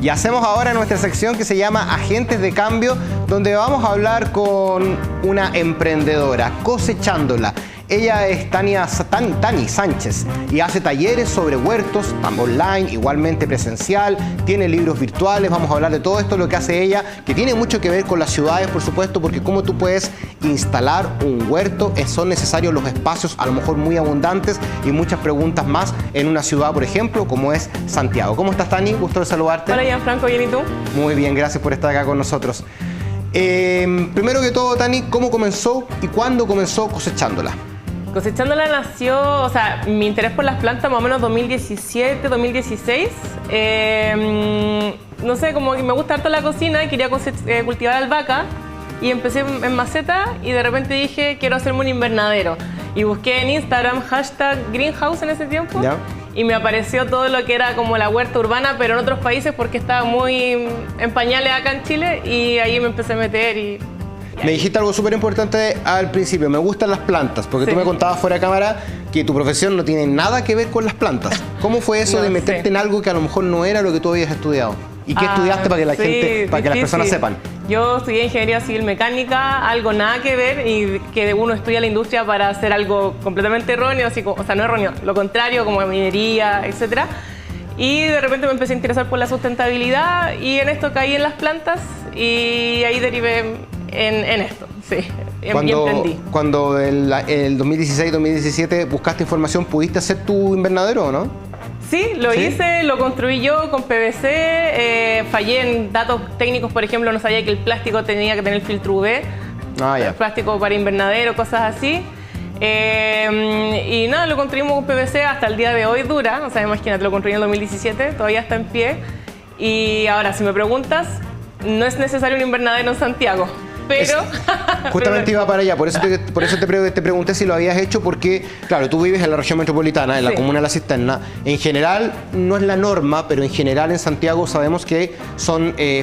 Y hacemos ahora nuestra sección que se llama Agentes de Cambio, donde vamos a hablar con una emprendedora, Cosechándola. Ella es Tani Sánchez y hace talleres sobre huertos, online, igualmente presencial, tiene libros virtuales. Vamos a hablar de todo esto, lo que hace ella, que tiene mucho que ver con las ciudades, por supuesto, porque cómo tú puedes instalar un huerto, son necesarios los espacios, a lo mejor muy abundantes, y muchas preguntas más en una ciudad, por ejemplo, como es Santiago. ¿Cómo estás, Tani? Gusto de saludarte. Hola, Gianfranco, ¿bien y tú? Muy bien, gracias por estar acá con nosotros. Primero que todo, Tani, ¿cómo comenzó y cuándo comenzó Cosechándola? Cosechándola nació, o sea, mi interés por las plantas más o menos 2017, 2016. No sé, como que me gusta harto la cocina y quería cultivar albahaca. Y empecé en maceta y de repente dije, quiero hacerme un invernadero. Y busqué en Instagram #greenhouse en ese tiempo. ¿Ya? Y me apareció todo lo que era como la huerta urbana, pero en otros países porque estaba muy en pañales acá en Chile. Y ahí me empecé a meter y... Me dijiste algo súper importante al principio, me gustan las plantas, porque tú me contabas fuera de cámara que tu profesión no tiene nada que ver con las plantas. ¿Cómo fue eso de meterte en algo que a lo mejor no era lo que tú habías estudiado? ¿Y qué estudiaste para que la gente, para que las personas sepan? Yo estudié ingeniería civil mecánica, algo nada que ver, y que uno estudia la industria para hacer algo completamente erróneo, así como, o sea, no erróneo, lo contrario, como minería, etcétera. Y de repente me empecé a interesar por la sustentabilidad y en esto caí en las plantas y ahí derivé en esto, sí, y emprendí. Cuando el 2016-2017 buscaste información, ¿pudiste hacer tu invernadero o no? Sí, lo hice, lo construí yo con PVC, fallé en datos técnicos, por ejemplo, no sabía que el plástico tenía que tener filtro UV, plástico para invernadero, cosas así. Y nada, lo construimos con PVC, hasta el día de hoy dura, o sea, imagínate, lo construí en el 2017, todavía está en pie. Y ahora, si me preguntas, no es necesario un invernadero en Santiago. Pero... Justamente iba para allá, por eso te pregunté si lo habías hecho, porque, claro, tú vives en la región metropolitana, en la comuna de La Cisterna. En general, no es la norma, pero en general en Santiago sabemos que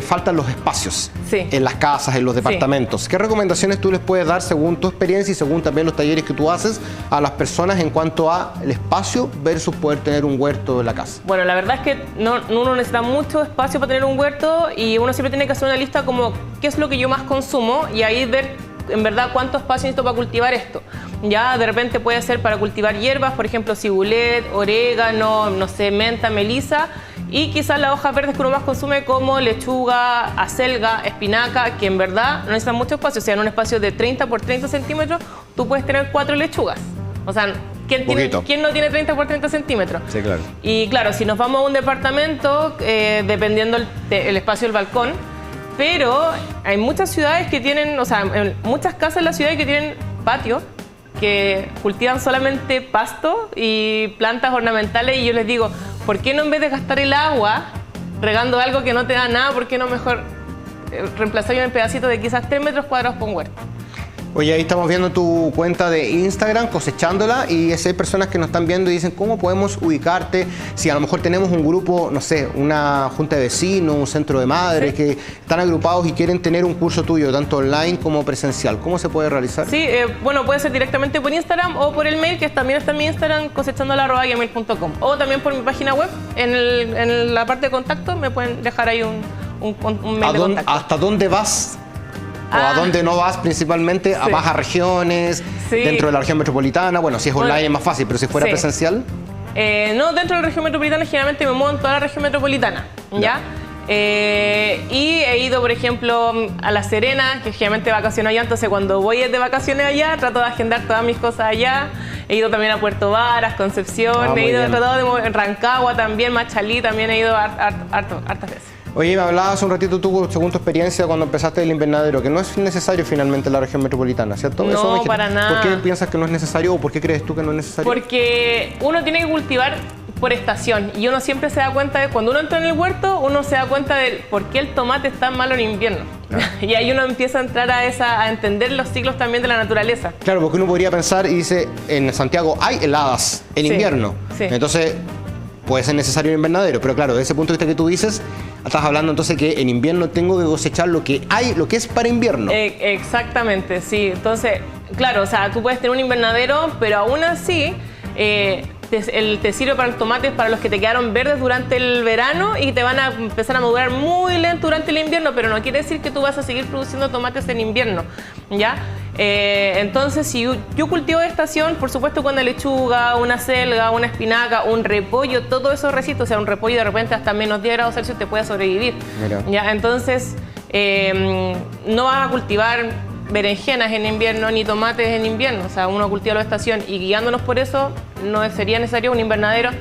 faltan los espacios en las casas, en los departamentos. ¿Qué recomendaciones tú les puedes dar, según tu experiencia y según también los talleres que tú haces, a las personas en cuanto a el espacio versus poder tener un huerto en la casa? Bueno, la verdad es que uno necesita mucho espacio para tener un huerto y uno siempre tiene que hacer una lista como qué es lo que yo más consumo, y ahí ver en verdad cuánto espacio necesito para cultivar esto. Ya de repente puede ser para cultivar hierbas, por ejemplo cibulet, orégano, no sé, menta, melisa, y quizás las hojas verdes que uno más consume como lechuga, acelga, espinaca, que en verdad no necesitan mucho espacio. O sea, en un espacio de 30 por 30 centímetros tú puedes tener 4 lechugas. O sea, ¿quién no tiene 30 por 30 centímetros? Sí, claro. Y claro, si nos vamos a un departamento, dependiendo el espacio del balcón, pero hay muchas ciudades que tienen, o sea, muchas casas en la ciudad que tienen patio, que cultivan solamente pasto y plantas ornamentales, y yo les digo, ¿por qué no, en vez de gastar el agua regando algo que no te da nada, por qué no mejor reemplazar un pedacito de quizás 3 metros cuadrados por huerto? Oye, ahí estamos viendo tu cuenta de Instagram, Cosechándola, y hay personas que nos están viendo y dicen, ¿cómo podemos ubicarte? Si a lo mejor tenemos un grupo, no sé, una junta de vecinos, un centro de madres, que están agrupados y quieren tener un curso tuyo, tanto online como presencial, ¿cómo se puede realizar? Sí, bueno, puede ser directamente por Instagram o por el mail, que también está en mi Instagram, cosechándola@gmail.com, o también por mi página web, en la parte de contacto, me pueden dejar ahí un mail de contacto. ¿Hasta dónde vas? ¿O a dónde no vas principalmente? ¿A bajas regiones? ¿Dentro de la región metropolitana? Bueno, si es online es más fácil, pero si fuera presencial... no, dentro de la región metropolitana generalmente me muevo en toda la región metropolitana, ¿ya? Y he ido, por ejemplo, a La Serena, que generalmente vacaciono allá, entonces cuando voy de vacaciones allá, trato de agendar todas mis cosas allá. He ido también a Puerto Varas, Concepción, tratado de mover, Rancagua también, Machalí, también he ido hartas veces. Oye, me hablabas un ratito tú, según tu experiencia, cuando empezaste el invernadero, que no es necesario finalmente en la región metropolitana, ¿cierto? No, para nada. ¿Por qué piensas que no es necesario o por qué crees tú que no es necesario? Porque uno tiene que cultivar por estación y uno siempre se da cuenta de, cuando uno entra en el huerto, uno se da cuenta de por qué el tomate está malo en invierno. Y ahí uno empieza a entrar a entender los ciclos también de la naturaleza. Claro, porque uno podría pensar y dice, en Santiago hay heladas en invierno, entonces puede ser necesario un invernadero, pero claro, desde ese punto de vista que tú dices, estás hablando entonces que en invierno tengo que cosechar lo que es para invierno. Exactamente, sí. Entonces, claro, o sea, tú puedes tener un invernadero, pero aún así te sirve para los tomates, para los que te quedaron verdes durante el verano y te van a empezar a madurar muy lento durante el invierno, pero no quiere decir que tú vas a seguir produciendo tomates en invierno, ¿ya? Entonces, si yo cultivo de estación, por supuesto con una lechuga, una selga, una espinaca, un repollo, todo eso resiste, o sea, un repollo de repente hasta menos 10 grados Celsius te puede sobrevivir. Mira. ¿Ya? Entonces, no vas a cultivar berenjenas en invierno ni tomates en invierno, o sea, uno cultiva la estación y guiándonos por eso, no sería necesario un invernadero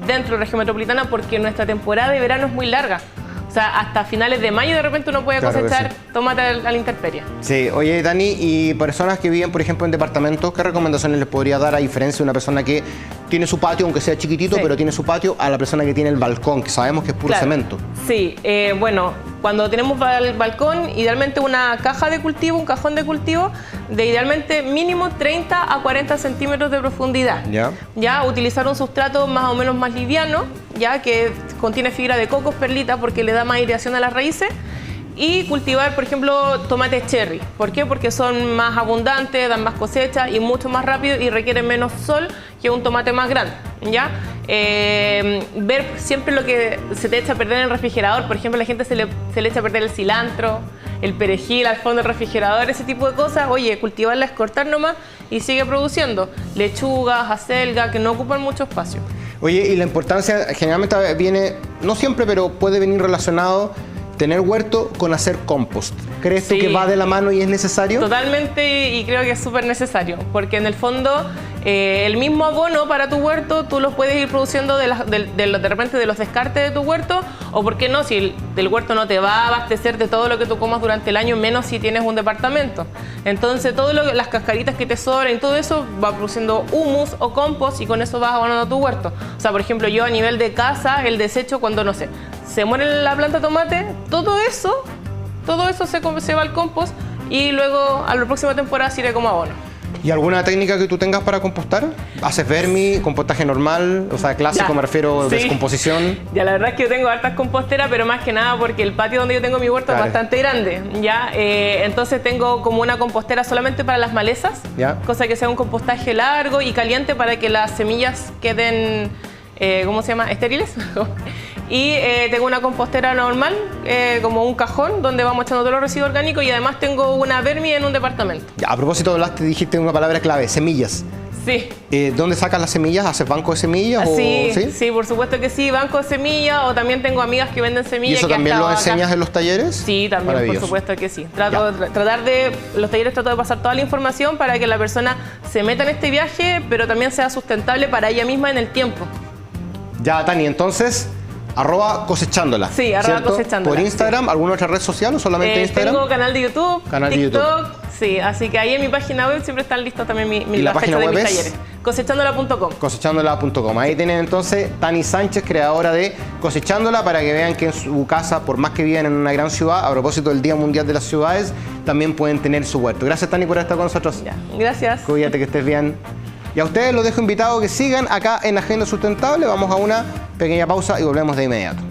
dentro de la región metropolitana porque nuestra temporada de verano es muy larga. O sea, hasta finales de mayo de repente uno puede cosechar tomate a la intemperie. Sí, oye Dani, y personas que viven, por ejemplo, en departamentos, ¿qué recomendaciones les podría dar a diferencia de una persona que tiene su patio, aunque sea chiquitito, pero tiene su patio, a la persona que tiene el balcón, que sabemos que es puro cemento? Sí, bueno, cuando tenemos el balcón, idealmente una caja de cultivo, un cajón de cultivo, de idealmente mínimo 30 a 40 centímetros de profundidad. Ya utilizar un sustrato más o menos más liviano, ya que contiene fibra de coco, perlita, porque le da más aireación a las raíces. Y cultivar, por ejemplo, tomates cherry. ¿Por qué? Porque son más abundantes, dan más cosecha y mucho más rápido y requieren menos sol que un tomate más grande, ¿ya? Ver siempre lo que se te echa a perder en el refrigerador. Por ejemplo, a la gente se le echa a perder el cilantro, el perejil al fondo del refrigerador, ese tipo de cosas. Oye, cultivarlas, cortar nomás y sigue produciendo. Lechugas, acelga, que no ocupan mucho espacio. Oye, y la importancia generalmente viene, no siempre, pero puede venir relacionado tener huerto con hacer compost. ¿Crees tú que va de la mano y es necesario? Totalmente, y creo que es súper necesario, porque en el fondo el mismo abono para tu huerto tú lo puedes ir produciendo de repente de los descartes de tu huerto, o por qué no, si el huerto no te va a abastecer de todo lo que tú comas durante el año, menos si tienes un departamento. Entonces las cascaritas que te sobran y todo eso va produciendo humus o compost y con eso vas abonando tu huerto. O sea, por ejemplo, yo a nivel de casa, el desecho cuando, no sé, se muere la planta de tomate, todo eso se va al compost y luego a la próxima temporada sirve como abono. ¿Y alguna técnica que tú tengas para compostar? ¿Haces vermi, compostaje normal, o sea, clásico, me refiero, descomposición? Ya, la verdad es que yo tengo hartas composteras, pero más que nada porque el patio donde yo tengo mi huerto es bastante grande, ¿ya? Entonces tengo como una compostera solamente para las malezas, cosa que sea un compostaje largo y caliente para que las semillas queden, ¿cómo se llama?, estériles. Y tengo una compostera normal, como un cajón, donde vamos echando todos los residuos orgánicos y además tengo una vermi en un departamento. Ya, a propósito, dijiste una palabra clave, semillas. Sí. ¿Dónde sacas las semillas? ¿Haces banco de semillas? Sí, por supuesto que sí, banco de semillas, o también tengo amigas que venden semillas. ¿Y eso también lo enseñas en los talleres? Sí, también, por supuesto que sí. Los talleres trato de pasar toda la información para que la persona se meta en este viaje, pero también sea sustentable para ella misma en el tiempo. Ya, Tani, entonces, @cosechándola. Sí, @cosechándola. ¿Por Instagram? ¿Alguna otra red social o solamente Instagram? Tengo canal de YouTube, TikTok. Sí, así que ahí en mi página web siempre están listos también la fecha de mis talleres. Cosechándola.com. Cosechándola.com. Ahí tienen entonces Tani Sánchez, creadora de Cosechándola, para que vean que en su casa, por más que vivan en una gran ciudad, a propósito del Día Mundial de las Ciudades, también pueden tener su huerto. Gracias, Tani, por estar con nosotros. Ya, gracias. Cuídate, que estés bien. Y a ustedes los dejo invitados que sigan acá en Agenda Sustentable. Vamos a una pequeña pausa y volvemos de inmediato.